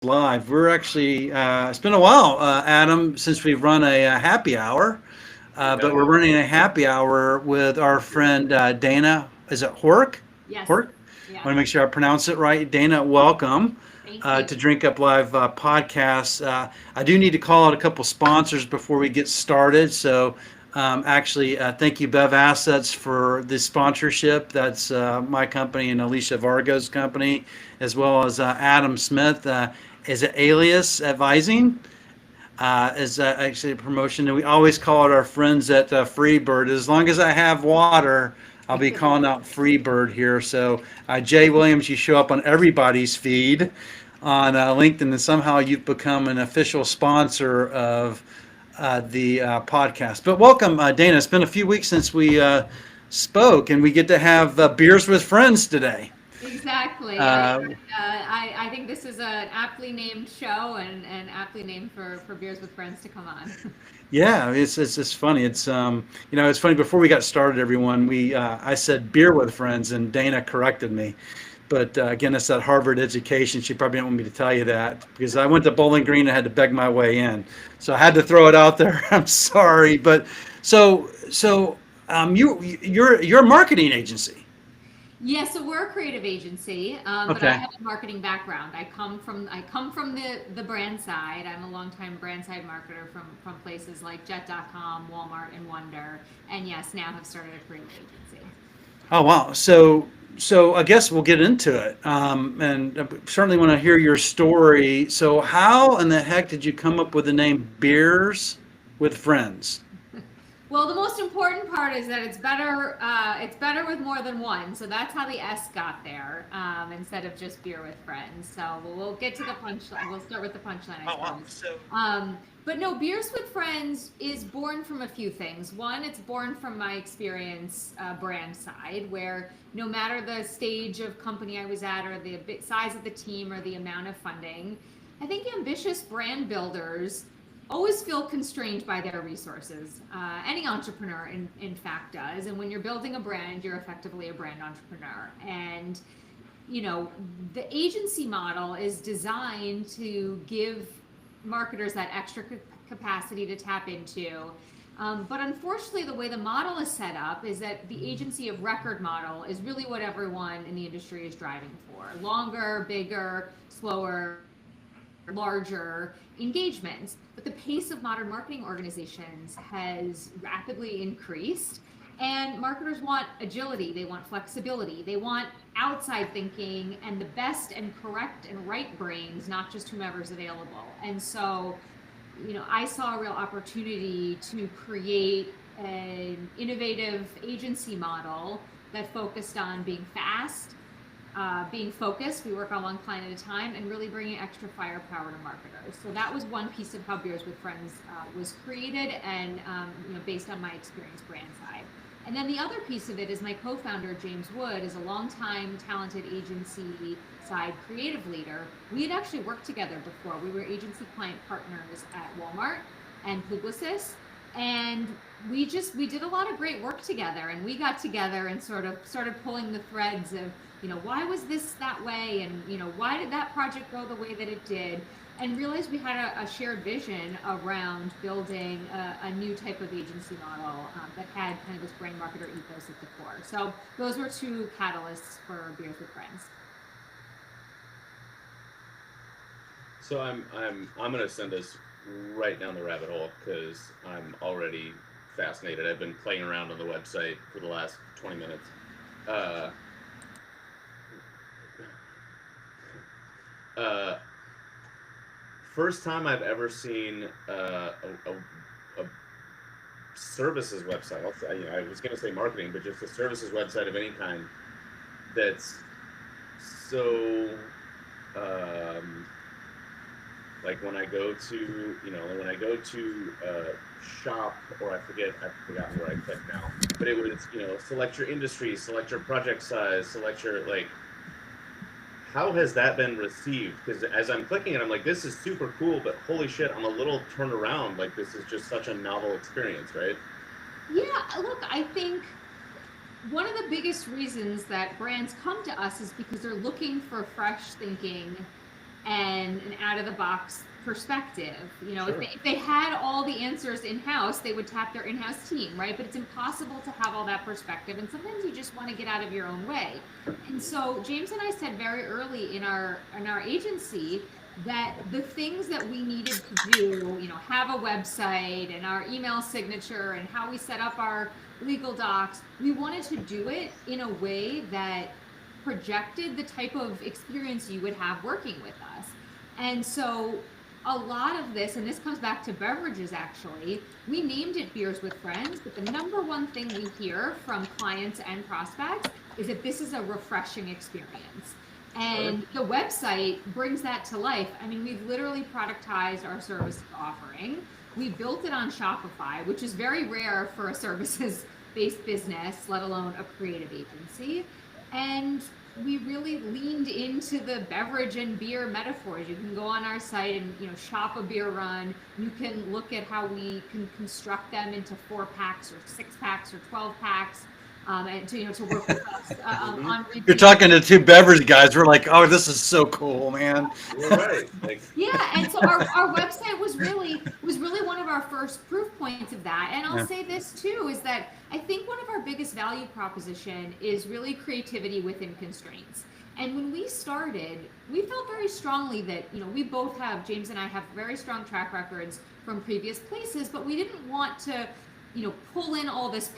Live. We're actually, it's been a while, Adam, since we've run a happy hour, but Yep. we're running a happy hour with our friend Dana. Is it Hork? Yes. Hork? I Yeah. want to make sure I pronounce it right. Dana, welcome Thank you. to Drink Up Live podcast. I do need to call out a couple sponsors before we get started. So, thank you, Bev Assets, for the sponsorship. That's my company and Alicia Vargo's company, as well as Adam Smith. Is it Alias Advising? Is actually a promotion. And we always call it our friends at Freebird. As long as I have water, I'll be calling out Freebird here. So, Jay Williams, you show up on everybody's feed on LinkedIn, and somehow you've become an official sponsor of the podcast. But welcome, Dana. It's been a few weeks since we spoke, and we get to have beers with friends today. Exactly. Uh, I think this is an aptly named show and aptly named for Beers with Friends to come on. Yeah, it's just funny. It's funny. Before we got started, everyone, we I said beer with friends, and Dana corrected me. But again, it's that Harvard education. She probably didn't want me to tell you that because I went to Bowling Green and had to beg my way in, so I had to throw it out there. I'm sorry, but you're a marketing agency. Yeah, so we're a creative agency, but I Okay. have a marketing background. I come from the brand side. I'm a longtime brand side marketer from places like Jet.com, Walmart, and Wonder, and yes, now have started a creative agency. Oh wow. So I guess we'll get into it, and certainly want to hear your story. So how in the heck did you come up with the name Beers with Friends? Well, the most important part is that it's better. It's better with more than one. So that's how the S got there, instead of just beer with friends. So we'll get to the punchline. We'll start with the punchline, I Oh wow. suppose. But no, beers with friends is born from a few things. One, it's born from my experience, brand side, where no matter the stage of company I was at, or the size of the team, or the amount of funding, I think ambitious brand builders always feel constrained by their resources. Any entrepreneur, in fact, does. And when you're building a brand, you're effectively a brand entrepreneur. And, the agency model is designed to give marketers that extra capacity to tap into. But unfortunately, the way the model is set up is that the agency of record model is really what everyone in the industry is driving for: longer, bigger, slower, larger engagements. But the pace of modern marketing organizations has rapidly increased. And marketers want agility, they want flexibility, they want outside thinking and the best and correct and right brains, not just whomever's available. And so, I saw a real opportunity to create an innovative agency model that focused on being fast, being focused. We work on one client at a time, and really bringing extra firepower to marketers. So that was one piece of how Beers with Friends was created, and based on my experience brand side. And then the other piece of it is my co-founder James Wood is a longtime talented agency side creative leader. We had actually worked together before. We were agency client partners at Walmart and Publicis, and we did a lot of great work together, and we got together and sort of started pulling the threads of, why was this that way, and why did that project go the way that it did, and realized we had a shared vision around building a new type of agency model, that had kind of this brand marketer ethos at the core. So those were two catalysts for Beers with Friends. So I'm gonna send us right down the rabbit hole because I'm already fascinated. I've been playing around on the website for the last 20 minutes. Uh, uh, First time I've ever seen a services website. I was gonna say marketing, but just a services website of any kind that's so um, like when I go to shop, or I've forgotten where I click now, but it was, select your industry, select your project size, select your, like, how has that been received? Because as I'm clicking it, I'm like, this is super cool, but holy shit, I'm a little turned around. Like, this is just such a novel experience, right? Yeah, look, I think one of the biggest reasons that brands come to us is because they're looking for fresh thinking and an out of the box perspective. You know, Sure. if they had all the answers in house, they would tap their in-house team, right? But it's impossible to have all that perspective, and sometimes you just want to get out of your own way. And so James and I said very early in our agency that the things that we needed to do, you know, have a website and our email signature and how we set up our legal docs, we wanted to do it in a way that projected the type of experience you would have working with us. And so a lot of this, and this comes back to beverages actually, we named it Beers with Friends, but the number one thing we hear from clients and prospects is that this is a refreshing experience. And the website brings that to life. I mean, we've literally productized our service offering. We built it on Shopify, which is very rare for a services-based business, let alone a creative agency. And we really leaned into the beverage and beer metaphors. You can go on our site and, you know, shop a beer run. You can look at how we can construct them into 4-packs or 6-packs or 12-packs. And to, you know, to work with us on repeat. You're talking to two beverage guys. We're like, oh, this is so cool, man. You're right. Like, Yeah, and so our website was really one of our first proof points of that. And I'll Yeah. say this too, is that I think one of our biggest value proposition is really creativity within constraints. And when we started, we felt very strongly that, you know, we both have, James and I have very strong track records from previous places, but we didn't want to, you know, pull in all this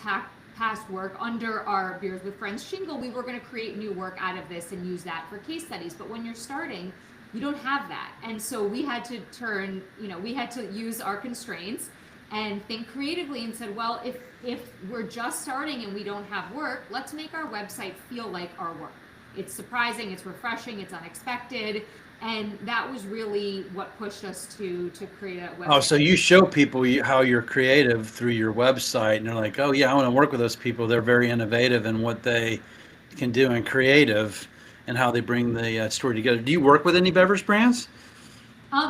past work under our Beers with Friends shingle. We were going to create new work out of this and use that for case studies. But when you're starting, you don't have that. And so we had to turn, you know, we had to use our constraints and think creatively and said, well, if we're just starting and we don't have work, let's make our website feel like our work. It's surprising, it's refreshing, it's unexpected. And that was really what pushed us to create a website. Oh, so you show people how you're creative through your website, and they're like, oh yeah, I want to work with those people. They're very innovative in what they can do and creative and how they bring the story together. Do you work with any beverage brands?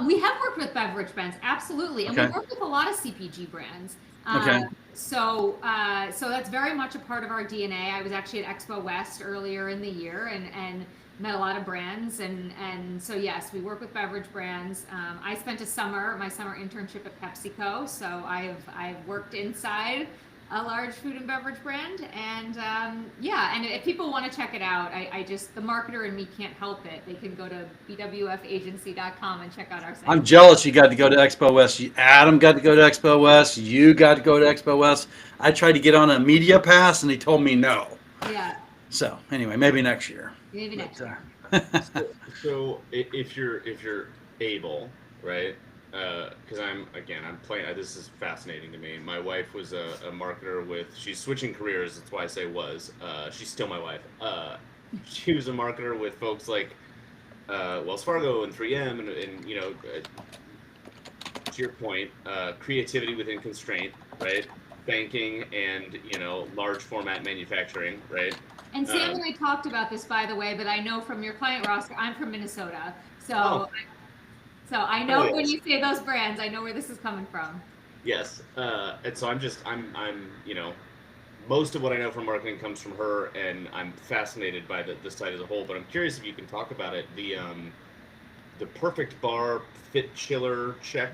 We have worked with beverage brands, absolutely, and Okay. we work with a lot of CPG brands. Okay. So that's very much a part of our DNA. I was actually at Expo West earlier in the year and met a lot of brands, and so yes, we work with beverage brands. I spent my summer internship at PepsiCo, so I've worked inside a large food and beverage brand, and yeah, and if people want to check it out, I just, the marketer in me can't help it. They can go to bwfagency.com and check out our site. I'm jealous you got to go to Expo West. Adam got to go to Expo West. You got to go to Expo West. I tried to get on a media pass, and they told me no. Yeah, So anyway, maybe next year. maybe next But, year. so if you're able, right? Because I'm playing. This is fascinating to me. My wife was a marketer with. She's switching careers. That's why I say was. She's still my wife. She was a marketer with folks like Wells Fargo and 3M, and you know, to your point, creativity within constraint, right? Banking and, you know, large format manufacturing, right? And Sam and I talked about this, by the way, but I know from your client roster, I'm from Minnesota, so Oh. so I know Oh, yes. when you say those brands, I know where this is coming from. Yes, and so I'm you know, most of what I know from marketing comes from her, and I'm fascinated by the site as a whole. But I'm curious if you can talk about it. The Perfect Bar Fit Chiller check.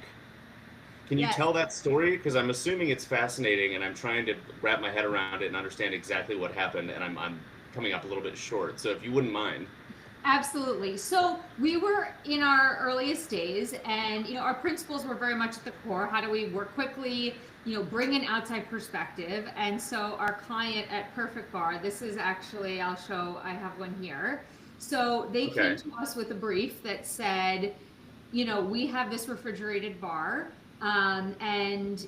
Can you Yes. tell that story? Because I'm assuming it's fascinating, and I'm trying to wrap my head around it and understand exactly what happened, and I'm coming up a little bit short. So if you wouldn't mind. Absolutely. So we were in our earliest days, and you know, our principles were very much at the core. How do we work quickly? You know, bring an outside perspective. And so our client at Perfect Bar, this is actually, I have one here. So they came to us with a brief that said, you know, we have this refrigerated bar, and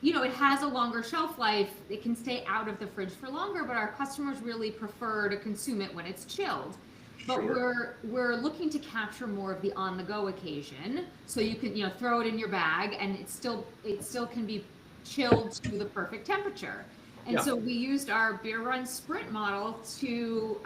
you know, it has a longer shelf life. It can stay out of the fridge for longer, but our customers really prefer to consume it when it's chilled. But Sure. we're looking to capture more of the on-the-go occasion, so you can, you know, throw it in your bag, and it still can be chilled to the perfect temperature. And Yeah. so we used our beer run sprint model to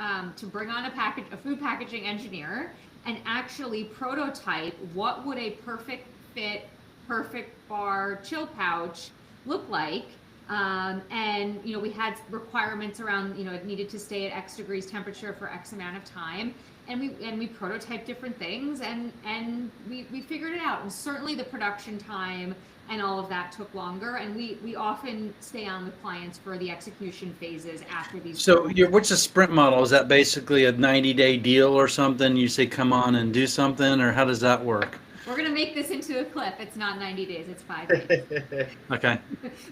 bring on a food packaging engineer, and actually prototype what would a perfect fit, perfect bar chill pouch look like. And you know, we had requirements around, you know, it needed to stay at X degrees temperature for X amount of time. we prototyped different things, and we figured it out. And certainly the production time and all of that took longer, and we often stay on with clients for the execution phases after these. So what's a sprint model? Is that basically a 90-day deal or something? You say, come on and do something, or how does that work? We're going to make this into a clip. It's not 90 days, it's 5 days. Okay.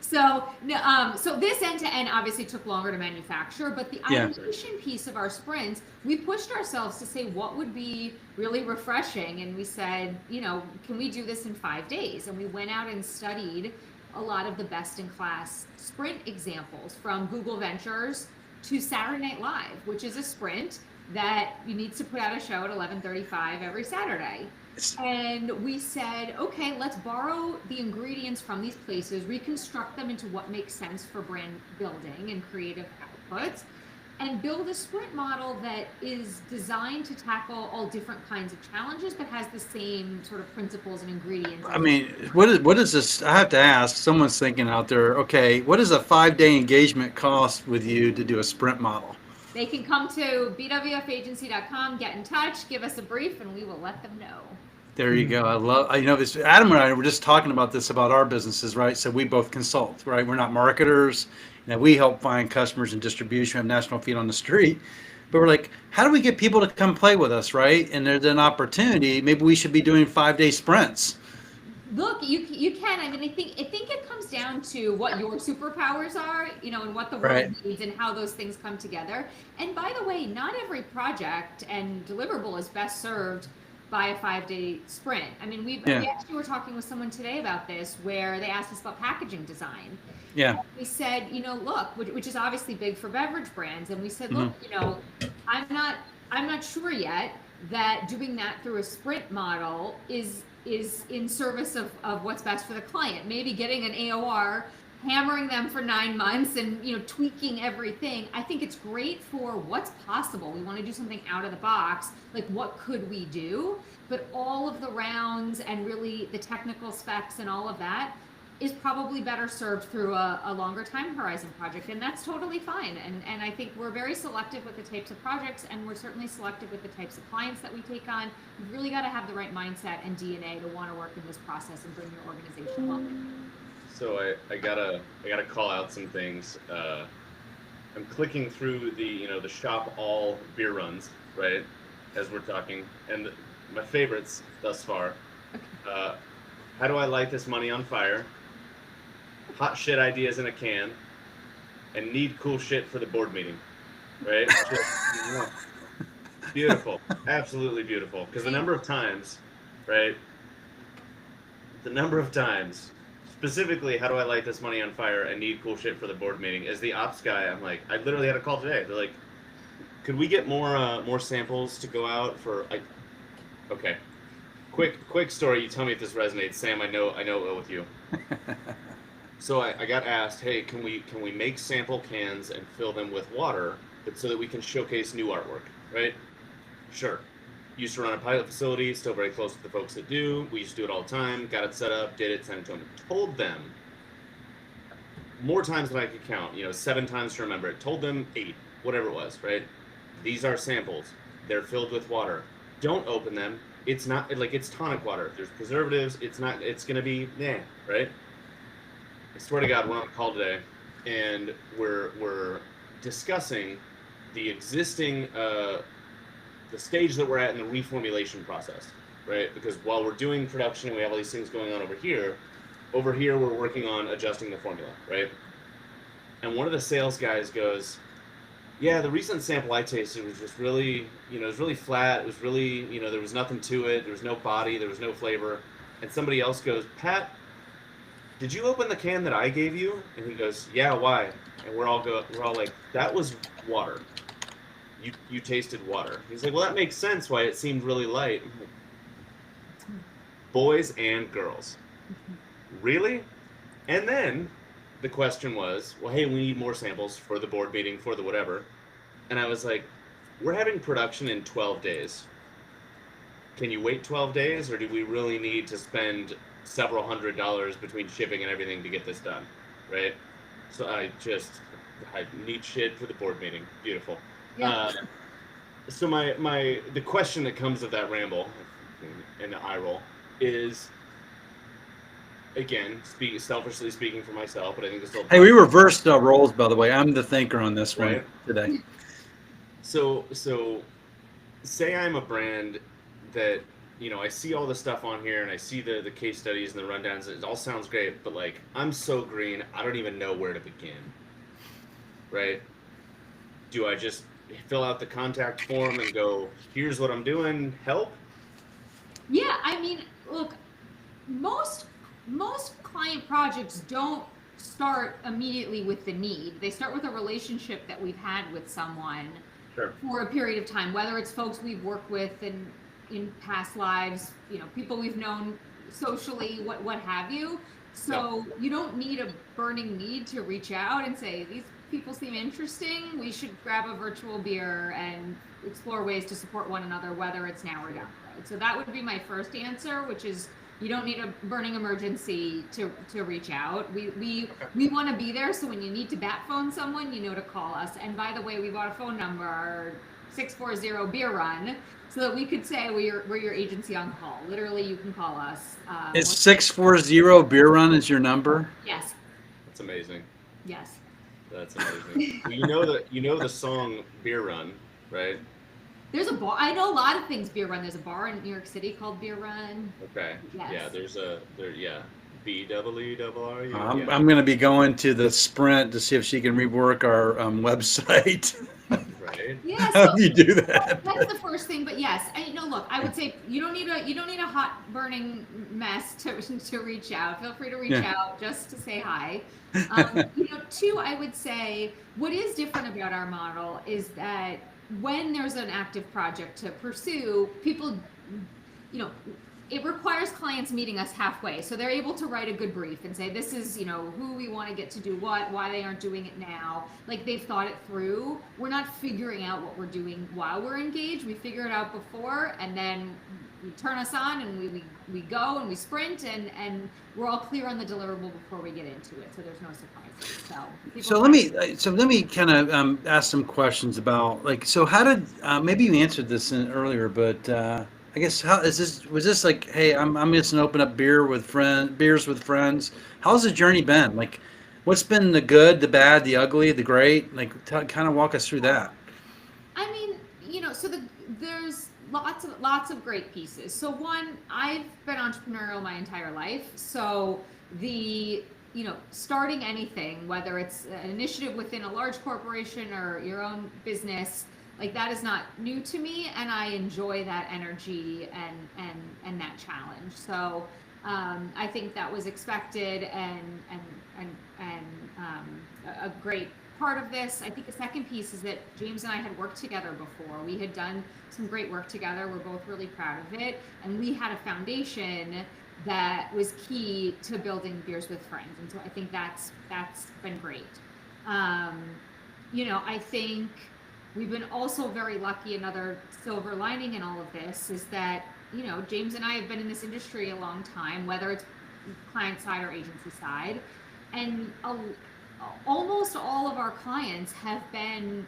So this end to end obviously took longer to manufacture, but the ideation piece of our sprints, we pushed ourselves to say what would be really refreshing. And we said, can we do this in 5 days? And we went out and studied a lot of the best in class sprint examples, from Google Ventures to Saturday Night Live, which is a sprint that needs to put out a show at 11:35 every Saturday. And we said, okay, let's borrow the ingredients from these places, reconstruct them into what makes sense for brand building and creative outputs, and build a sprint model that is designed to tackle all different kinds of challenges, but has the same sort of principles and ingredients. I mean, what is this? I have to ask, someone's thinking out there, okay, what does a 5-day engagement cost with you to do a sprint model? They can come to bwfagency.com, get in touch, give us a brief, and we will let them know. There you go. This. Adam and I were just talking about this about our businesses, right? So we both consult, right? We're not marketers. We help find customers and distribution. We have national feet on the street, but we're like, how do we get people to come play with us, right? And there's an opportunity. Maybe we should be doing 5-day sprints. Look, you can. I mean, I think it comes down to what your superpowers are, and what the world needs, and how those things come together. And by the way, not every project and deliverable is best served by a 5-day sprint. I mean, we actually were talking with someone today about this, where they asked us about packaging design. Yeah. We said, look, which is obviously big for beverage brands, and we said, look, I'm not sure yet that doing that through a sprint model is in service of what's best for the client. Maybe getting an AOR, hammering them for 9 months and tweaking everything. I think it's great for what's possible. We want to do something out of the box, like what could we do? But all of the rounds and really the technical specs and all of that is probably better served through a longer time horizon project, and that's totally fine. And I think we're very selective with the types of projects, and we're certainly selective with the types of clients that we take on. You've really got to have the right mindset and DNA to want to work in this process and bring your organization along. So I gotta call out some things. I'm clicking through the shop all beer runs, right, as we're talking, and my favorites thus far. How do I light this money on fire? Hot shit ideas in a can, and need cool shit for the board meeting, right? Just, beautiful, absolutely beautiful. Because the number of times, specifically, how do I light this money on fire and need cool shit for the board meeting? As the ops guy, I'm like, I literally had a call today. They're like, could we get more samples to go out for? Okay, quick story. You tell me if this resonates, Sam. I know it will with you. So I got asked, hey, can we make sample cans and fill them with water, but so that we can showcase new artwork, right? Sure. Used to run a pilot facility, still very close to the folks that do. We used to do it all the time, got it set up, did it, sent it to them. Told them more times than I could count, 7 times to remember it. Told them 8, whatever it was, right? These are samples. They're filled with water. Don't open them. It's not, it's tonic water. There's preservatives. It's going to be, right? I swear to God, we're on a call today, and we're discussing the existing, the stage that we're at in the reformulation process, right? Because while we're doing production and we have all these things going on over here we're working on adjusting the formula, right? And one of the sales guys goes, yeah, the recent sample I tasted was just really, it was really flat. It was really, there was nothing to it. There was no body. There was no flavor. And somebody else goes, Pat, did you open the can that I gave you? And he goes, yeah, why? And we're all like, that was water. You tasted water. He's like, well, that makes sense why it seemed really light. Boys and girls. Really? And then the question was, well, hey, we need more samples for the board meeting, for the whatever. And I was like, we're having production in 12 days. Can you wait 12 days, or do we really need to spend several $100s between shipping and everything to get this done, right? So I need shit for the board meeting. Beautiful. Yeah. So the question that comes of that ramble and the eye roll is, again, selfishly speaking for myself, but I think this will Hey, we apply, reversed roles, by the way. I'm the thinker on this one right? today. So say I'm a brand that, I see all the stuff on here and I see the case studies and the rundowns. It all sounds great, but like I'm so green, I don't even know where to begin. Right? Do I just fill out the contact form and go, here's what I'm doing, help? Yeah, I mean, look, most client projects don't start immediately with the need. They start with a relationship that we've had with someone Sure. for a period of time, whether it's folks we've worked with in past lives, people we've known socially, what have you. So you don't need a burning need to reach out and say, these people seem interesting, we should grab a virtual beer and explore ways to support one another, whether it's now or down the road. So that would be my first answer, which is you don't need a burning emergency to reach out. We want to be there, so when you need to bat phone someone, you know to call us. And by the way, we bought a phone number, 640 Beer Run, so that we could say we're your agency on call. Literally, you can call us. It's 640 Beer Run is your number. Yes. That's amazing. Yes. That's amazing. Well, you know the song Beer Run, right? There's a bar. I know a lot of things Beer Run. There's a bar in New York City called Beer Run. Okay. Yes. Yeah, yeah. BWRU. I'm going to be going to the Sprint to see if she can rework our website. Right. Yeah. How So do you do that? that's the first thing. But yes, look, I would say you don't need a hot burning mess to reach out. Feel free to reach out just to say hi. Two, I would say what is different about our model is that when there's an active project to pursue, people, it requires clients meeting us halfway. So they're able to write a good brief and say, this is, who we want to get to do what, why they aren't doing it now. Like they've thought it through. We're not figuring out what we're doing while we're engaged. We figure it out before, and then we turn us on and we go and we sprint and we're all clear on the deliverable before we get into it. So there's no surprises. So let me kind of ask some questions about so how did maybe you answered this earlier, but I guess was this like, hey, I'm just gonna open up beers with friends. How's the journey been? Like, what's been the good, the bad, the ugly, the great? Like, kind of walk us through that. I mean, so there's lots of great pieces. So one, I've been entrepreneurial my entire life. So starting anything, whether it's an initiative within a large corporation or your own business, like that is not new to me, and I enjoy that energy and that challenge. So I think that was expected and a great part of this. I think the second piece is that James and I had worked together before. We had done some great work together. We're both really proud of it, and we had a foundation that was key to building Beers with Friends, and so I think that's been great. I think we've been also very lucky. Another silver lining in all of this is that James and I have been in this industry a long time, whether it's client side or agency side, and almost all of our clients have been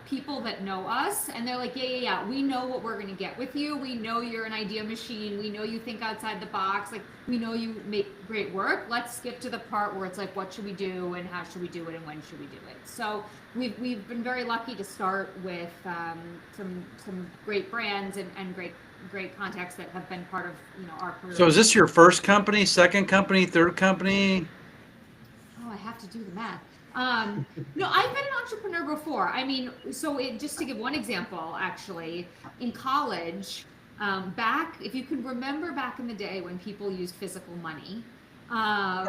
people that know us, and they're like, yeah, we know what we're going to get with you. We know you're an idea machine. We know you think outside the box. Like, we know you make great work. Let's skip to the part where it's like, what should we do and how should we do it and when should we do it? So we've been very lucky to start with some great brands and great contacts that have been part of our career. So is this your first company, second company, third company? Oh, I have to do the math. No, I've been an entrepreneur before. I mean, just to give one example, actually, in college, if you can remember back in the day when people used physical money, I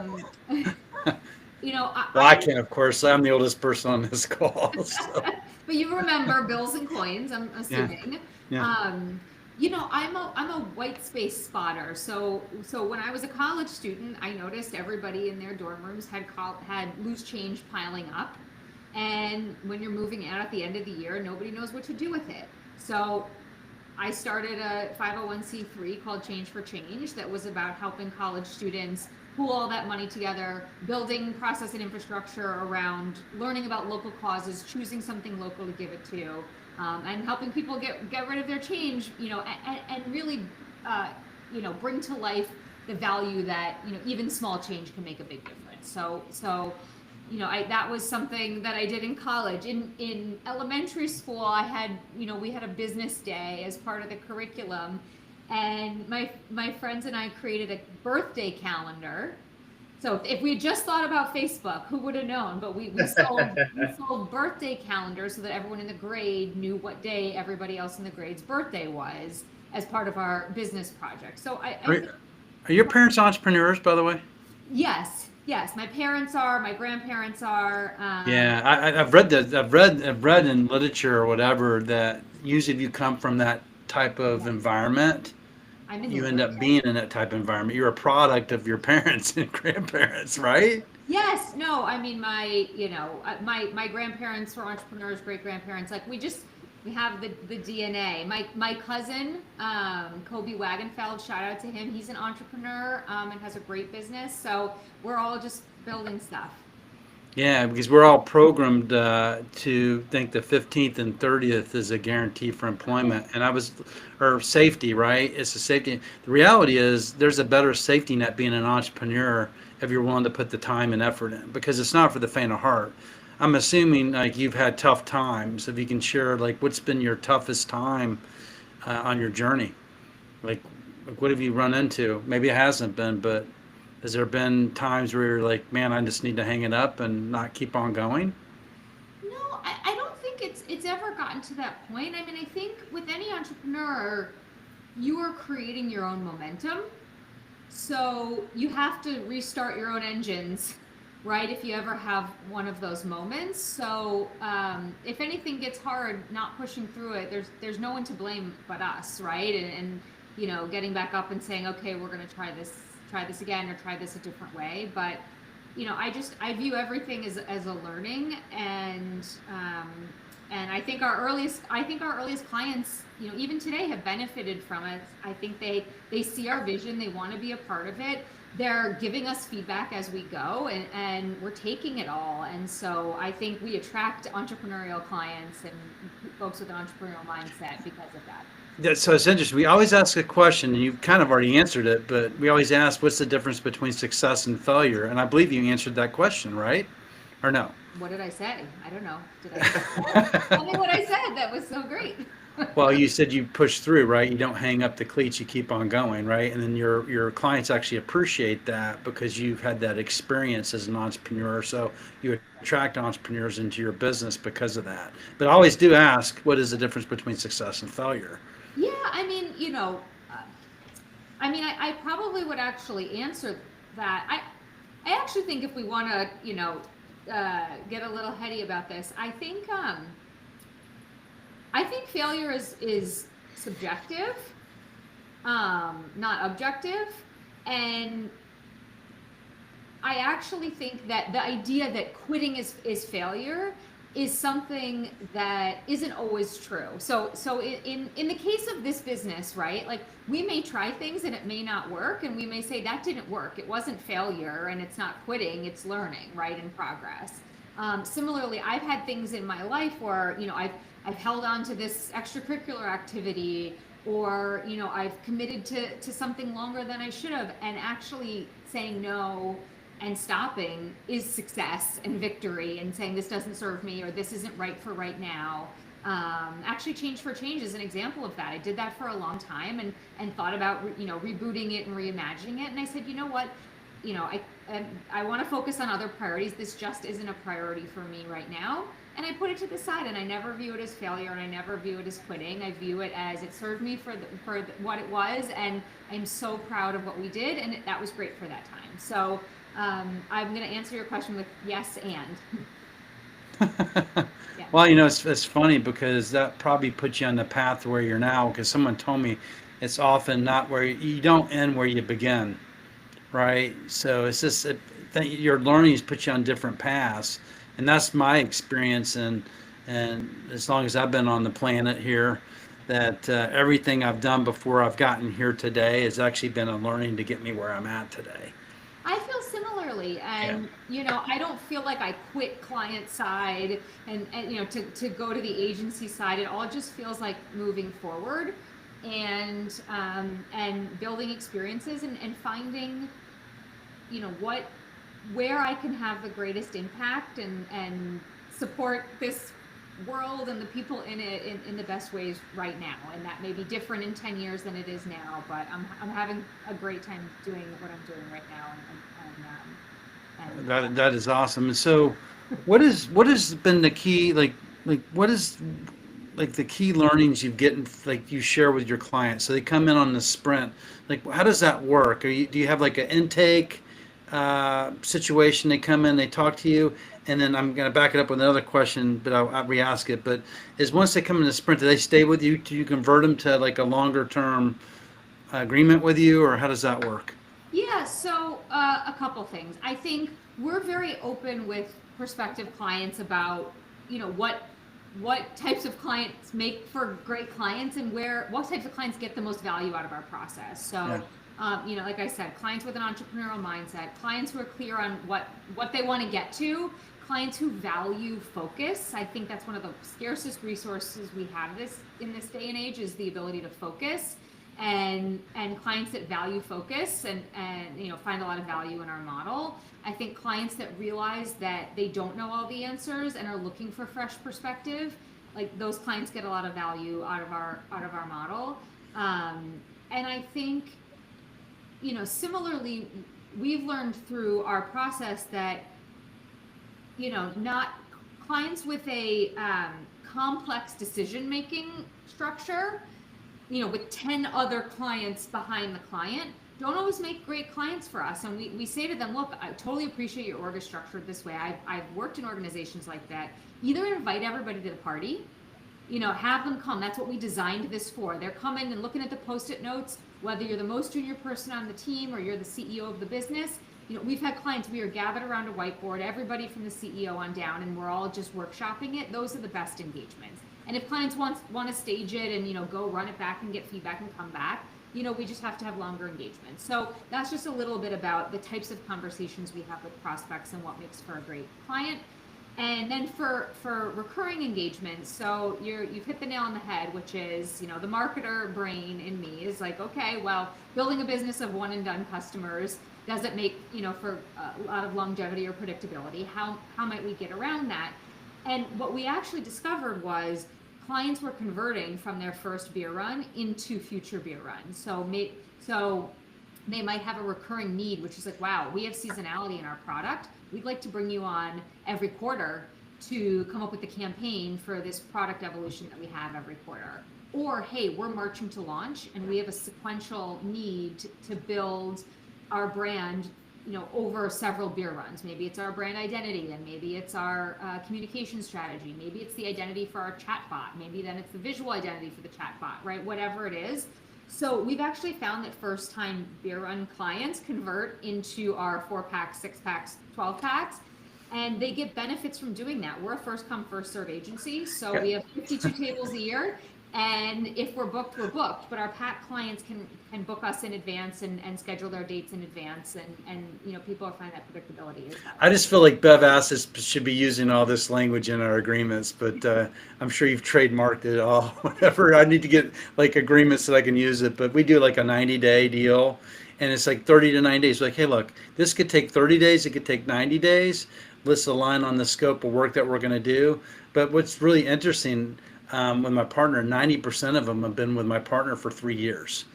can, of course. I'm the oldest person on this call. So. But you remember bills and coins, I'm assuming. Yeah. I'm a white space spotter. So when I was a college student, I noticed everybody in their dorm rooms had loose change piling up, and when you're moving out at the end of the year, nobody knows what to do with it. So I started a 501c3 called Change for Change that was about helping college students pool all that money together, building process and infrastructure around learning about local causes, choosing something local to give it to. and helping people get rid of their change, and really, bring to life the value that, even small change can make a big difference. So, that was something that I did in college. In elementary school, I had, we had a business day as part of the curriculum, and my friends and I created a birthday calendar. So if we had just thought about Facebook, who would have known? But we sold birthday calendars so that everyone in the grade knew what day everybody else in the grade's birthday was as part of our business project. So Are your parents entrepreneurs, by the way? Yes, my parents are, my grandparents are. Yeah, I've read that. I've read in literature or whatever that usually if you come from that type of environment, I'm in you end up being in that type of environment. You're a product of your parents and grandparents, right? Yes, no, I mean, my grandparents were entrepreneurs, great grandparents. Like we have the DNA. My cousin, Kobe Wagenfeld, shout out to him. He's an entrepreneur, and has a great business. So we're all just building stuff. Yeah, because we're all programmed to think the 15th and 30th is a guarantee for employment, or safety, right? It's a safety. The reality is there's a better safety net being an entrepreneur if you're willing to put the time and effort in, because it's not for the faint of heart. I'm assuming like you've had tough times. If you can share like what's been your toughest time on your journey, like what have you run into? Maybe it hasn't been, but has there been times where you're like, man, I just need to hang it up and not keep on going? No, I don't think it's ever gotten to that point. I mean, I think with any entrepreneur, you are creating your own momentum. So you have to restart your own engines, right? If you ever have one of those moments. So if anything gets hard, not pushing through it, there's no one to blame but us, right? And getting back up and saying, okay, we're going to try this again, or try this a different way. But I view everything as a learning, and I think our earliest clients, even today, have benefited from it. I think they see our vision, they want to be a part of it. They're giving us feedback as we go, and we're taking it all. And so I think we attract entrepreneurial clients and folks with an entrepreneurial mindset because of that. So it's interesting. We always ask a question, and you've kind of already answered it, but we always ask, what's the difference between success and failure? And I believe you answered that question, right? Or no? What did I say? I don't know. Did I? Tell me what I said. That was so great. Well, you said you push through, right? You don't hang up the cleats, you keep on going, right? And then your clients actually appreciate that because you've had that experience as an entrepreneur. So you attract entrepreneurs into your business because of that. But I always do ask, what is the difference between success and failure? Yeah, I mean, I probably would actually answer that. I actually think if we want to, get a little heady about this, I think failure is subjective, not objective, and I actually think that the idea that quitting is failure is something that isn't always true. So in the case of this business, right? Like we may try things and it may not work, and we may say that didn't work. It wasn't failure, and it's not quitting. It's learning, right, and progress. Similarly, I've had things in my life where I've held on to this extracurricular activity, or I've committed to something longer than I should have, and actually saying no and stopping is success and victory, and saying this doesn't serve me, or this isn't right for right now. Actually, Change for Change is an example of that. I did that for a long time and thought about rebooting it and reimagining it, and I said, you know what, I want to focus on other priorities. This just isn't a priority for me right now, and I put it to the side. And I never view it as failure, and I never view it as quitting. I view it as it served me for what it was, and I'm so proud of what we did, and that was great for that time. So I'm going to answer your question with yes and. Yeah. Well, it's funny because that probably puts you on the path where you're now, because someone told me it's often not where you don't end where you begin, right? So it's just your learning has put you on different paths, and that's my experience. And as long as I've been on the planet here, that everything I've done before I've gotten here today has actually been a learning to get me where I'm at today. I feel similarly. clearly. And, I don't feel like I quit client side and to go to the agency side. It all just feels like moving forward and building experiences and finding, where I can have the greatest impact and support this world and the people in it in the best ways right now. And that may be different in 10 years than it is now, but I'm having a great time doing what I'm doing right now. That is awesome. And so, what has been the key, what is like the key learnings you've gotten, like you share with your clients? So they come in on the sprint. Like, how does that work? Do you have like an intake situation? They come in, they talk to you, and then I'm going to back it up with another question, but I'll re-ask it. But is once they come in the sprint, do they stay with you? Do you convert them to like a longer term agreement with you, or how does that work? Yeah, so a couple things. I think we're very open with prospective clients about, what types of clients make for great clients and what types of clients get the most value out of our process. So, like I said, clients with an entrepreneurial mindset, clients who are clear on what they want to get to, clients who value focus. I think that's one of the scarcest resources we have in this day and age, is the ability to focus. And clients that value focus and find a lot of value in our model. I think clients that realize that they don't know all the answers and are looking for fresh perspective, like those clients get a lot of value out of our model. And I think, similarly, we've learned through our process that, not clients with a complex decision-making structure, with 10 other clients behind the client, don't always make great clients for us. And we say to them, look, I totally appreciate your org is structured this way. I've worked in organizations like that. Either invite everybody to the party, have them come. That's what we designed this for. They're coming and looking at the Post-it notes, whether you're the most junior person on the team or you're the CEO of the business. We've had clients, we are gathered around a whiteboard, everybody from the CEO on down, and we're all just workshopping it. Those are the best engagements. And if clients want to stage it and, go run it back and get feedback and come back, we just have to have longer engagements. So that's just a little bit about the types of conversations we have with prospects and what makes for a great client. And then for recurring engagements, so you've hit the nail on the head, which is, the marketer brain in me is like, okay, well, building a business of one and done customers doesn't make, for a lot of longevity or predictability. How might we get around that? And what we actually discovered was clients were converting from their first beer run into future beer runs. So they might have a recurring need, which is like, wow, we have seasonality in our product. We'd like to bring you on every quarter to come up with the campaign for this product evolution that we have every quarter. Or, hey, we're marching to launch and we have a sequential need to build our brand over several beer runs. Maybe it's our brand identity, and maybe it's our communication strategy. Maybe it's the identity for our chatbot. Maybe then it's the visual identity for the chatbot, right? Whatever it is. So we've actually found that first-time beer run clients convert into our 4-packs, 6-packs, 12-packs, and they get benefits from doing that. We're a first-come, first-served agency, so we have 52 tables a year. And if we're booked, we're booked. But our PAC clients can book us in advance and schedule their dates in advance. And people are finding that predictability is helpful. I just feel like Bev Assets should be using all this language in our agreements, but I'm sure you've trademarked it all. Whatever. I need to get like agreements that I can use it. But we do like a 90-day deal, and it's like 30 to 90 days. Like, hey, look, this could take 30 days. It could take 90 days. Let's align on the scope of work that we're going to do. But what's really interesting, with my partner, 90% of them have been with my partner for 3 years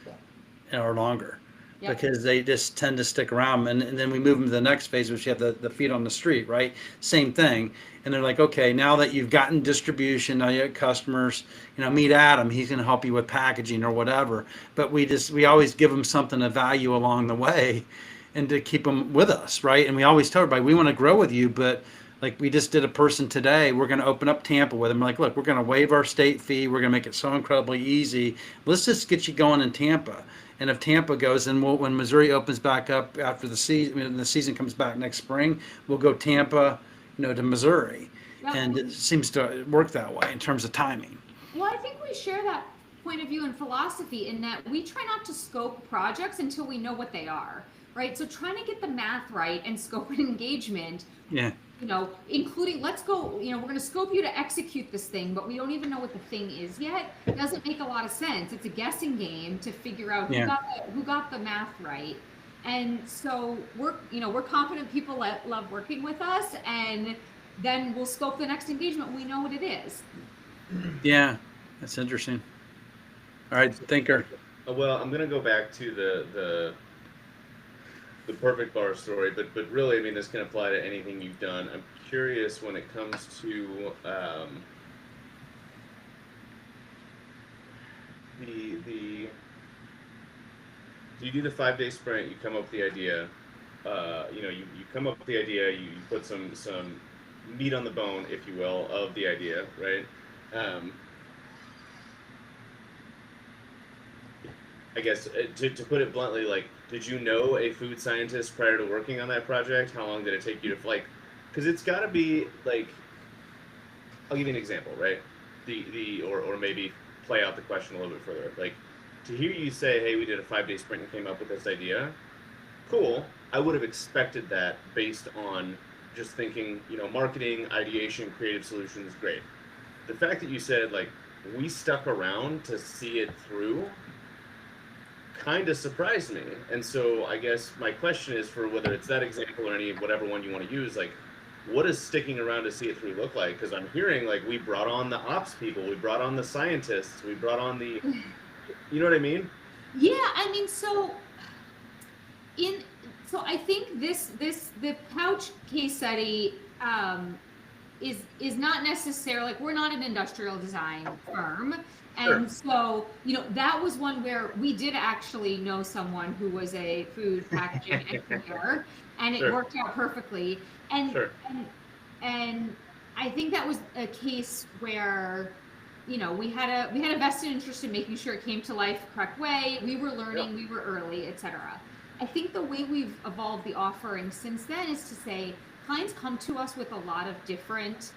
or longer. Yep. Because they just tend to stick around. And then we move them to the next phase, which you have the feet on the street, right? Same thing. And they're like, okay, now that you've gotten distribution, now you have customers, meet Adam, he's going to help you with packaging or whatever. But we always give them something of value along the way and to keep them with us, right? And we always tell everybody, we want to grow with you, but like we just did a person today, we're going to open up Tampa with them. Like, look, we're going to waive our state fee. We're going to make it so incredibly easy. Let's just get you going in Tampa. And if Tampa goes, then when Missouri opens back up after the season, when the season comes back next spring, we'll go Tampa, to Missouri. Yep. And it seems to work that way in terms of timing. Well, I think we share that point of view and philosophy in that we try not to scope projects until we know what they are, right? So trying to get the math right and scope and engagement, Yeah. Including, let's go, we're going to scope you to execute this thing, but we don't even know what the thing is yet. It doesn't make a lot of sense. It's a guessing game to figure out who got the math right. And so we're confident people love working with us, and then we'll scope the next engagement when we know what it is. Yeah, that's interesting. All right, thinker. Well, I'm gonna go back to the Perfect Bar story, but really, I mean, this can apply to anything you've done. I'm curious when it comes to the you do the 5-day sprint, you come up with the idea, you come up with the idea, you put some meat on the bone, if you will, of the idea, right? I guess to put it bluntly, like, did you know a food scientist prior to working on that project? How long did it take you to, like, because it's got to be like, I'll give you an example, right? Or maybe play out the question a little bit further. Like, to hear you say, hey, we did a 5-day sprint and came up with this idea, cool. I would have expected that based on just thinking, marketing, ideation, creative solutions, great. The fact that you said, like, we stuck around to see it through kind of surprised me. And so I guess my question is, for whether it's that example or whatever one you want to use, like, what does sticking around to see it through look like? Because I'm hearing, like, we brought on the ops people, we brought on the scientists, we brought on the, you know what I mean? Yeah, I mean, so I think the pouch case study is not necessarily, like, we're not an industrial design firm. And so, that was one where we did actually know someone who was a food packaging engineer, and it worked out perfectly. And I think that was a case where, we had a vested interest in making sure it came to life the correct way. We were learning, we were early, etc. I think the way we've evolved the offering since then is to say, clients come to us with a lot of different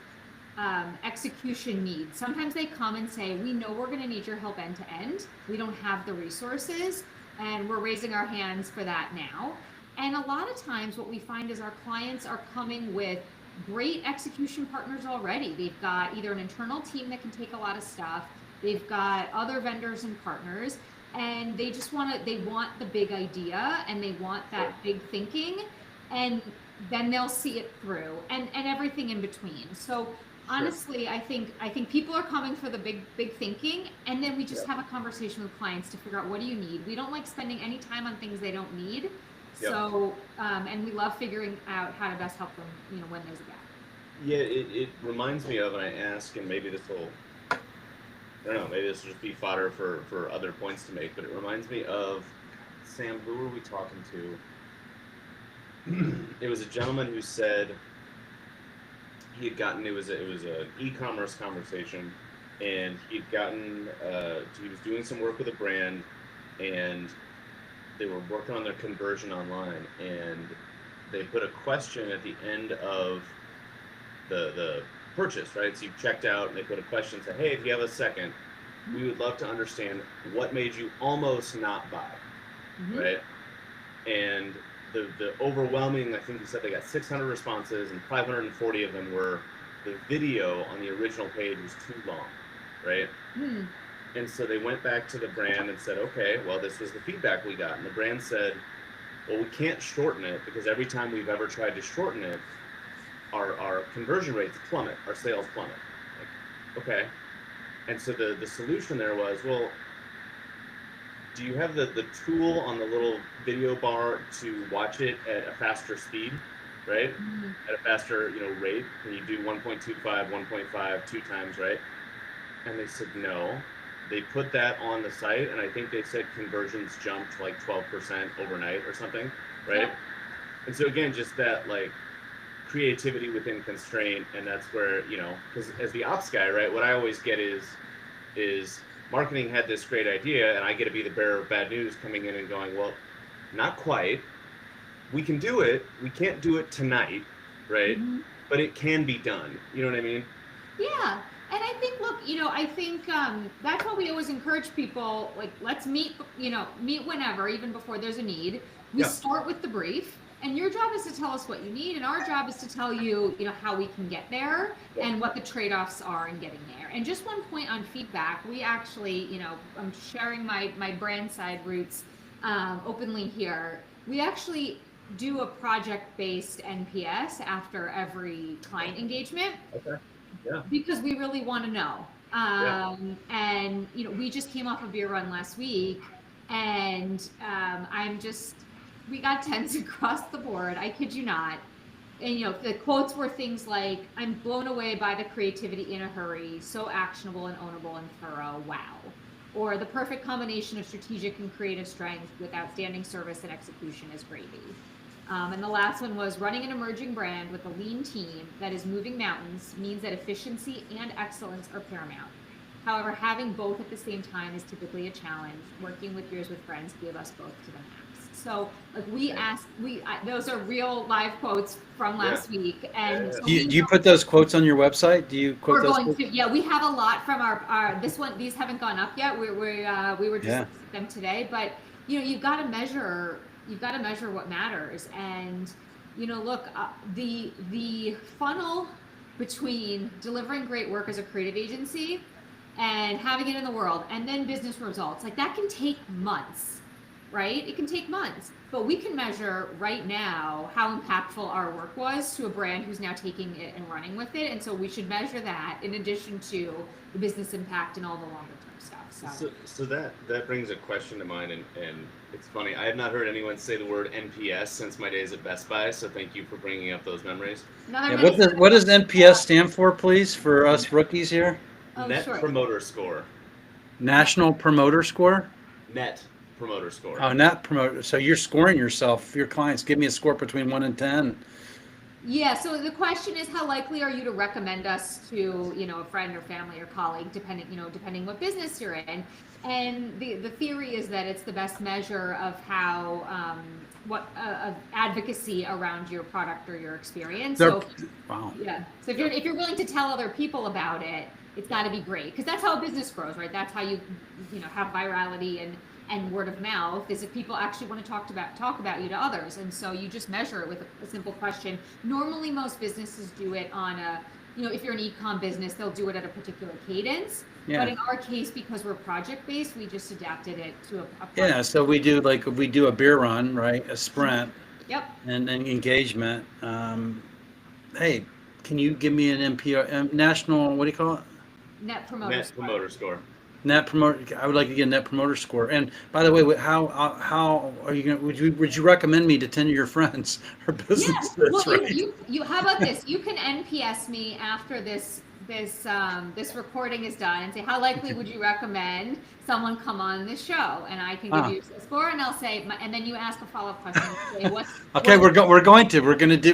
execution needs. Sometimes they come and say, we know we're going to need your help end to end. We don't have the resources, and we're raising our hands for that now. And a lot of times what we find is our clients are coming with great execution partners already. They've got either an internal team that can take a lot of stuff, they've got other vendors and partners, and they just want the big idea, and they want that big thinking, and then they'll see it through, and everything in between. So honestly, I think people are coming for the big thinking, and then we just have a conversation with clients to figure out, what do you need? We don't like spending any time on things they don't need. So and we love figuring out how to best help them, when there's a gap. Yeah, it reminds me of, and I ask, and maybe this will, I don't know, maybe this will just be fodder for other points to make, but it reminds me of, Sam, who were we talking to? It was a gentleman who said he had gotten, it was an e-commerce conversation, and he'd gotten, he was doing some work with a brand, and they were working on their conversion online, and they put a question at the end of the purchase, right? So you've checked out, and they put a question, say, hey, if you have a second, we would love to understand what made you almost not buy, right? And the overwhelming, I think he said they got 600 responses, and 540 of them were the video on the original page was too long, right? And so they went back to the brand and said, okay, well, this was the feedback we got. And the brand said, well, we can't shorten it, because every time we've ever tried to shorten it, our conversion rates plummet, our sales plummet. Like, okay. And so the solution there was, well, do you have the tool on the little video bar to watch it at a faster speed, right? At a faster, rate? Can you do 1.25, 1.5, 2 times, right? And they said no. They put that on the site, and I think they said conversions jumped like 12% overnight or something, right? And so again, just that, like, creativity within constraint, and that's where, because as the ops guy, right, what I always get is marketing had this great idea, and I get to be the bearer of bad news, coming in and going, well, not quite. We can do it. We can't do it tonight, right? But it can be done. You know what I mean? Yeah. and I think, look, I think that's why we always encourage people, like, let's meet, meet whenever, even before there's a need. We Yeah. start with the brief, and your job is to tell us what you need, and our job is to tell you, how we can get there and what the trade-offs are in getting there. And just one point on feedback, we actually, I'm sharing my brand side roots openly here. We actually do a project-based NPS after every client engagement. Okay. Yeah. Because we really want to know. Yeah. And we just came off a beer run last week, and we got tens across the board. I kid you not. And the quotes were things like, "I'm blown away by the creativity in a hurry, so actionable and ownable and thorough. Wow." Or, "The perfect combination of strategic and creative strength with outstanding service and execution is gravy." And the last one was, "Running an emerging brand with a lean team that is moving mountains means that efficiency and excellence are paramount. However, having both at the same time is typically a challenge. Working with Beers with Friends gave us both to the max." So, like, those are real live quotes from last week. And so Do you put those quotes on your website? Do you quote we're those? going to, yeah, we have a lot from our these haven't gone up yet. We were just looking at them today, but you've got to measure what matters. And look, the funnel between delivering great work as a creative agency and having it in the world, and then business results, like, that can take months, right? It can take months, but we can measure right now how impactful our work was to a brand who's now taking it and running with it. And so we should measure that in addition to the business impact and all the longer term stuff. So that brings a question to mind, and it's funny. I have not heard anyone say the word NPS since my days at Best Buy. So thank you for bringing up those memories. What does NPS stand for, please, for us rookies here? Net Promoter Score. National Promoter Score. Net Promoter Score. Oh, Net Promoter. So you're scoring yourself, your clients. Give me a score between 1 and 10. Yeah. So the question is, how likely are you to recommend us to, a friend or family or colleague, depending what business you're in? And the theory is that it's the best measure of how of advocacy around your product or your experience. Wow. Yeah. So if you're willing to tell other people about it, it's got to be great, because that's how a business grows, right? That's how you have virality and word of mouth, is if people actually want to talk about you to others. And so you just measure it with a simple question. Normally, most businesses do it on if you're an e-com business, they'll do it at a particular cadence. Yeah. But in our case, because we're project-based, we just adapted it to a yeah. So we do a beer run, right? A sprint. Yep. And engagement. Hey, can you give me an NPR national? What do you call it? Net Promoter Score. Net Promoter. I would like to get a Net Promoter Score. And by the way, how are you going? Would you recommend me to 10 of your friends or businesses? Yeah. Well, right? you how about this? You can NPS me after this recording is done and say, how likely would you recommend someone come on this show? And I can give you a score, and I'll say, and then you ask a follow-up question. Say, we're going to do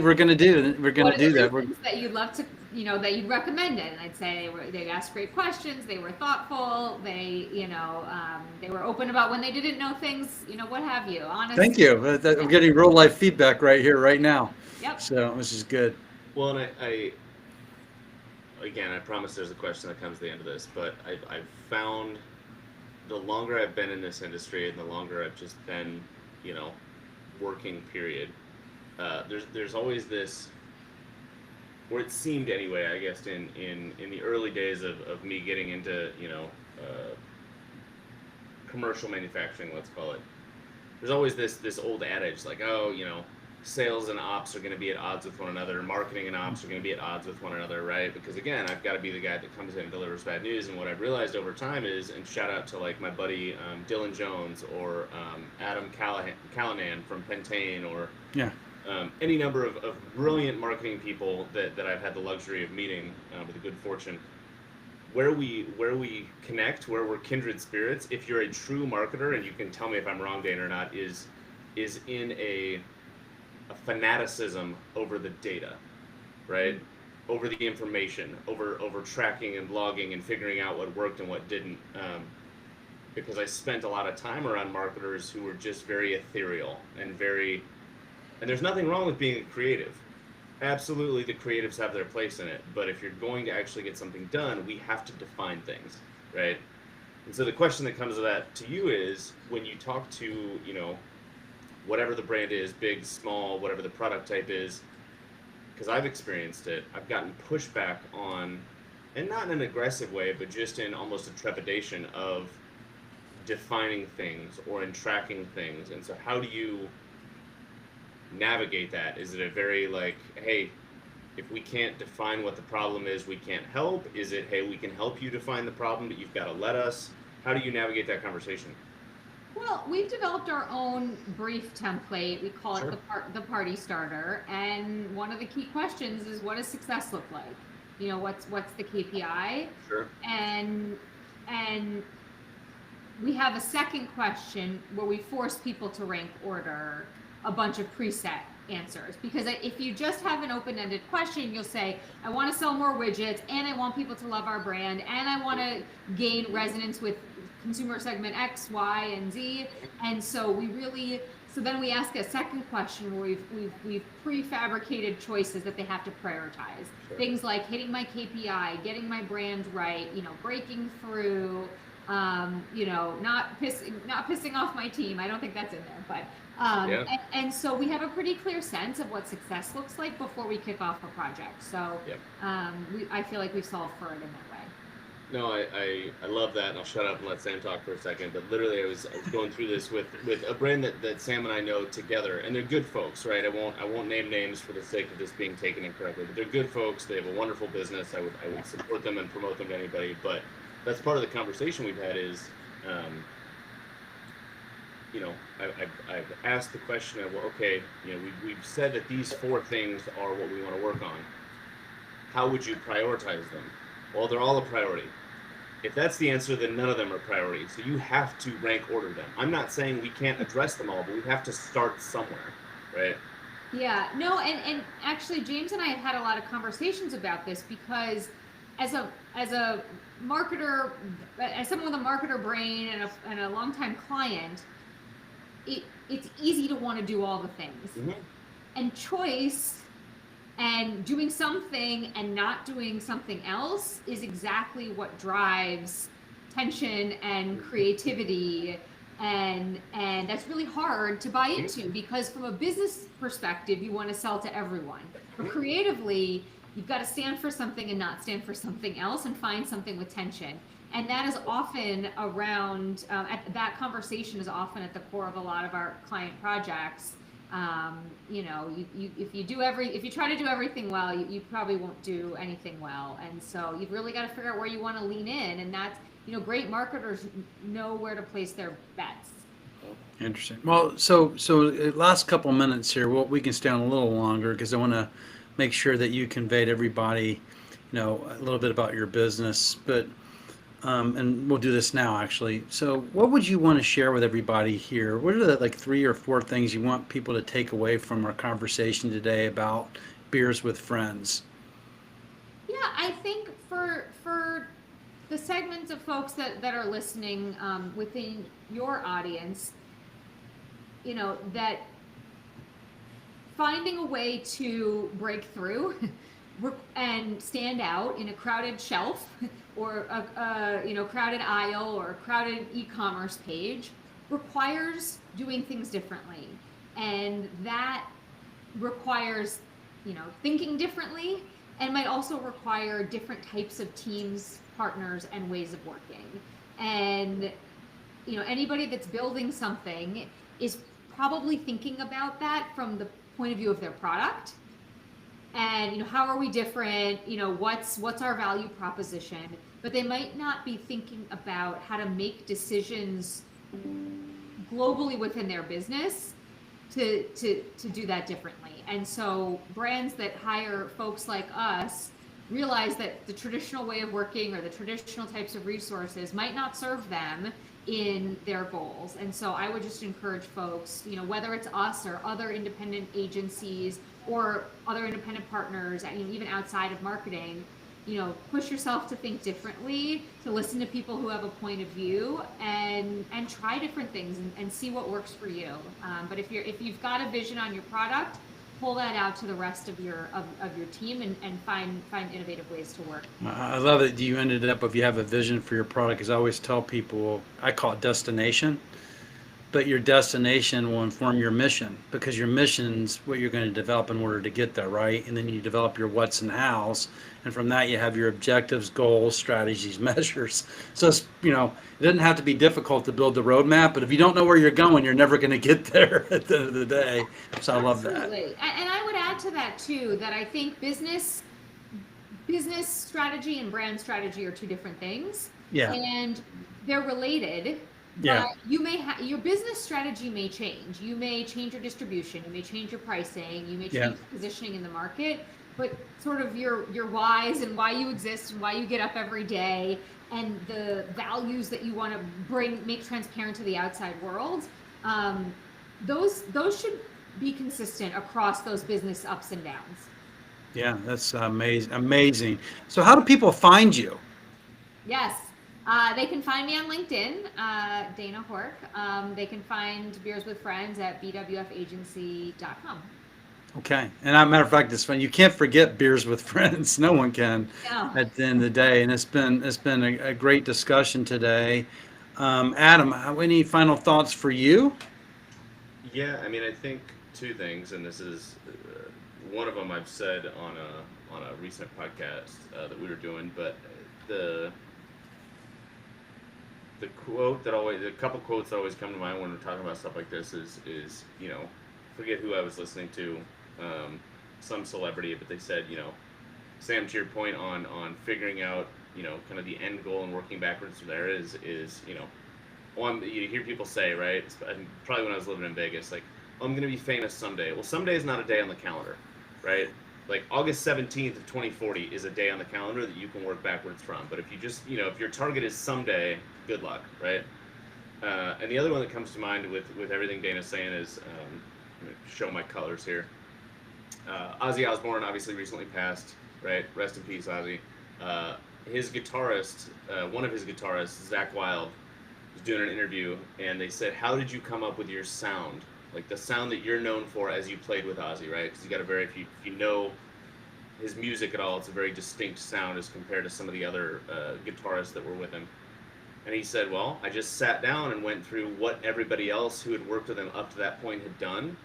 that. That you'd love to, that you'd recommend it. And I'd say they asked great questions. They were thoughtful. They, they were open about when they didn't know things, what have you. Honest. Thank you. I'm getting real life feedback right here, right now. Yep. So this is good. Well, and I promise there's a question that comes at the end of this, but I've found the longer I've been in this industry and the longer I've just been, working, period, there's always this, or it seemed anyway, I guess, in the early days of me getting into, commercial manufacturing, let's call it, there's always this old adage, like, oh, sales and ops are going to be at odds with one another. Marketing and ops are going to be at odds with one another, right? Because again, I've got to be the guy that comes in and delivers bad news. And what I've realized over time is, and shout out to like my buddy Dylan Jones or Adam Callanan from Pentane, or any number of brilliant marketing people that I've had the luxury of meeting with a good fortune. Where we connect, where we're kindred spirits, if you're a true marketer, and you can tell me if I'm wrong, Dane, or not, is in a fanaticism over the data, right? Over the information, over tracking and logging and figuring out what worked and what didn't. Because I spent a lot of time around marketers who were just very ethereal and there's nothing wrong with being creative, absolutely the creatives have their place in it, but if you're going to actually get something done, we have to define things, right? And so the question that comes to that to you is when you talk to, whatever the brand is, big, small, whatever the product type is, because I've experienced it, I've gotten pushback on, and not in an aggressive way, but just in almost a trepidation of defining things or in tracking things. And so how do you navigate that? Is it a very like, hey, if we can't define what the problem is, we can't help? Is it, hey, we can help you define the problem, but you've got to let us? How do you navigate that conversation? Well, we've developed our own brief template. We call Sure. it the party starter. And one of the key questions is, what does success look like? What's the KPI? Sure. And we have a second question where we force people to rank order a bunch of preset answers, because if you just have an open-ended question, you'll say, I want to sell more widgets, and I want people to love our brand, and I want to gain resonance with consumer segment X, Y, and Z. And so then we ask a second question where we've prefabricated choices that they have to prioritize. Sure. Things like hitting my KPI, getting my brand right, breaking through, not pissing off my team. I don't think that's in there, but Yeah. and so we have a pretty clear sense of what success looks like before we kick off a project. So Yep. I feel like we've solved for it in that way. No, I love that, and I'll shut up and let Sam talk for a second. But literally, I was going through this with a brand that Sam and I know together, and they're good folks, right? I won't name names for the sake of this being taken incorrectly, but they're good folks. They have a wonderful business. I would support them and promote them to anybody. But that's part of the conversation we've had is, I've asked the question of, well, okay, we've said that these 4 things are what we want to work on. How would you prioritize them? Well, they're all a priority. If that's the answer, then none of them are priorities. So you have to rank order them. I'm not saying we can't address them all, but we have to start somewhere, right? Yeah, no, and actually James and I have had a lot of conversations about this, because as a marketer, as someone with a marketer brain and a longtime client, it's easy to want to do all the things. Mm-hmm. And choice and doing something and not doing something else is exactly what drives tension and creativity, and that's really hard to buy into, because from a business perspective you want to sell to everyone, but creatively you've got to stand for something and not stand for something else and find something with tension. And that is often around that conversation is often at the core of a lot of our client projects. If you try to do everything well, you probably won't do anything well. And so you've really got to figure out where you want to lean in. And that's, great marketers know where to place their bets. Interesting. Well, so last couple minutes here, we can stay on a little longer because I want to make sure that you conveyed everybody, a little bit about your business, but and we'll do this now actually. So what would you want to share with everybody here? What are the 3 or 4 things you want people to take away from our conversation today about Beers with Friends? Yeah, I think for the segments of folks that are listening within your audience, that finding a way to break through and stand out in a crowded shelf or a crowded aisle or a crowded e-commerce page requires doing things differently, and that requires thinking differently, and might also require different types of teams, partners, and ways of working. And anybody that's building something is probably thinking about that from the point of view of their product, and how are we different, what's our value proposition, but they might not be thinking about how to make decisions globally within their business to do that differently. And so brands that hire folks like us realize that the traditional way of working or the traditional types of resources might not serve them in their goals. And so I would just encourage folks, whether it's us or other independent agencies or other independent partners, even outside of marketing, push yourself to think differently, to listen to people who have a point of view, and try different things and see what works for you. But if you've got a vision on your product, pull that out to the rest of your team and find innovative ways to work. I love that you ended up if you have a vision for your product. Because I always tell people, I call it destination, but your destination will inform your mission, because your mission's what you're going to develop in order to get there, right? And then you develop your what's and how's, and from that you have your objectives, goals, strategies, measures. So it's, it doesn't have to be difficult to build the roadmap, but if you don't know where you're going, you're never going to get there at the end of the day. So I love that. Absolutely. And I would add to that too, that I think business strategy and brand strategy are two different things. Yeah. And they're related. Yeah. You may your business strategy may change. You may change your distribution. You may change your pricing. You may change your positioning in the market. But sort of your whys and why you exist and why you get up every day and the values that you want to make transparent to the outside world, those should be consistent across those business ups and downs. Yeah, that's amazing. So how do people find you? Yes. They can find me on LinkedIn, Dana Hork. They can find Beers with Friends at bwfagency.com. Okay. And as a matter of fact, it's fun. You can't forget Beers with Friends. No one can at the end of the day. And it's been a great discussion today. Adam, any final thoughts for you? Yeah, I mean, I think two things, and this is one of them I've said on a recent podcast that we were doing, but the quote that a couple quotes that always come to mind when we're talking about stuff like this is forget who I was listening to, some celebrity, but they said, Sam, to your point on figuring out, kind of the end goal and working backwards from there is you hear people say, right, probably when I was living in Vegas, like, oh, I'm going to be famous someday. Well, someday is not a day on the calendar, right? Like August 17th of 2040 is a day on the calendar that you can work backwards from. But if you just, if your target is someday, good luck, right? And the other one that comes to mind with everything Dana's saying is, I'm going to show my colors here. Ozzy Osbourne obviously recently passed, right? Rest in peace, Ozzy. His guitarist, one of his guitarists, Zakk Wylde, was doing an interview, and they said, how did you come up with your sound? Like the sound that you're known for as you played with Ozzy, right? Because you got if you know his music at all, it's a very distinct sound as compared to some of the other guitarists that were with him. And he said, well, I just sat down and went through what everybody else who had worked with him up to that point had done,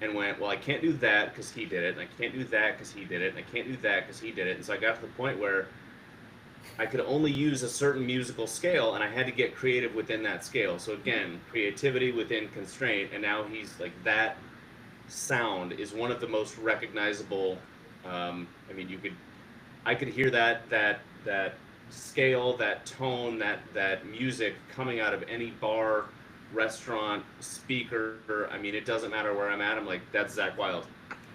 and went, well, I can't do that because he did it, and I can't do that because he did it, and I can't do that because he did it. And so I got to the point where I could only use a certain musical scale, and I had to get creative within that scale. So again, creativity within constraint, and now he's like, that sound is one of the most recognizable. I mean, I could hear that scale, that tone, that music coming out of any bar, restaurant, speaker. I mean, it doesn't matter where I'm at. I'm like, that's Zakk Wylde.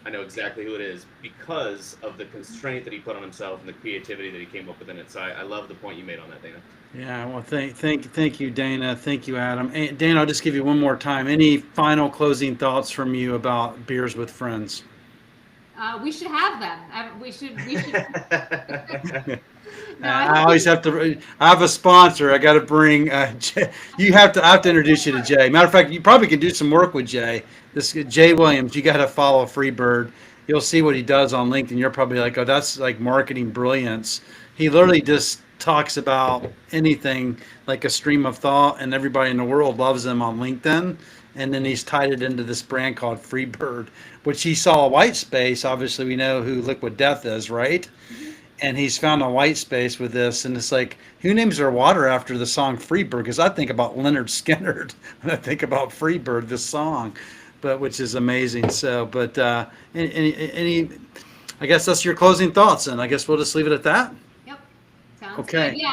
I know exactly who it is because of the constraint that he put on himself and the creativity that he came up with in it. So I love the point you made on that, Dana. Yeah, well, thank you, Dana. Thank you, Adam. And Dana, I'll just give you one more time. Any final closing thoughts from you about Beers with Friends? We should have them. We should. No, I always have to. I have a sponsor. I got to bring. Jay. I have to introduce you to Jay. Matter of fact, you probably could do some work with Jay. This Jay Williams. You got to follow Freebird. You'll see what he does on LinkedIn. You're probably like, oh, that's like marketing brilliance. He literally just talks about anything like a stream of thought, and everybody in the world loves him on LinkedIn. And then he's tied it into this brand called Freebird, which he saw a white space. Obviously, we know who Liquid Death is, right? Mm-hmm. And he's found a white space with this. And it's like, who names their water after the song Freebird? Because I think about Leonard Skinner when I think about Freebird, this song, but which is amazing. So, but any I guess that's your closing thoughts. And I guess we'll just leave it at that. Sounds okay. Good. Yeah.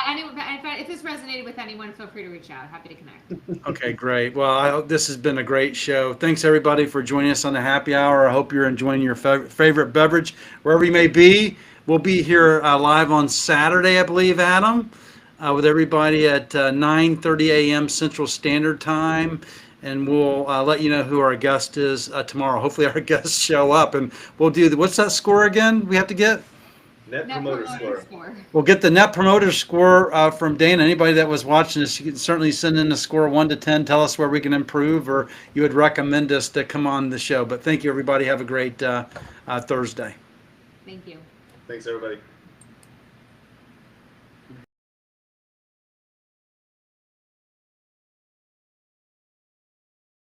If this resonated with anyone, feel free to reach out. Happy to connect. Okay, great. Well, this has been a great show. Thanks everybody for joining us on the happy hour. I hope you're enjoying your favorite beverage wherever you may be. We'll be here live on Saturday, I believe, Adam, with everybody at 9:30 a.m. Central Standard Time. And we'll let you know who our guest is tomorrow. Hopefully our guests show up, and we'll do what's that score again we have to get? Net Promoter Score. We'll get the Net Promoter Score from Dana. Anybody that was watching this, you can certainly send in a score 1 to 10. Tell us where we can improve, or you would recommend us to come on the show. But thank you, everybody. Have a great Thursday. Thank you. Thanks, everybody.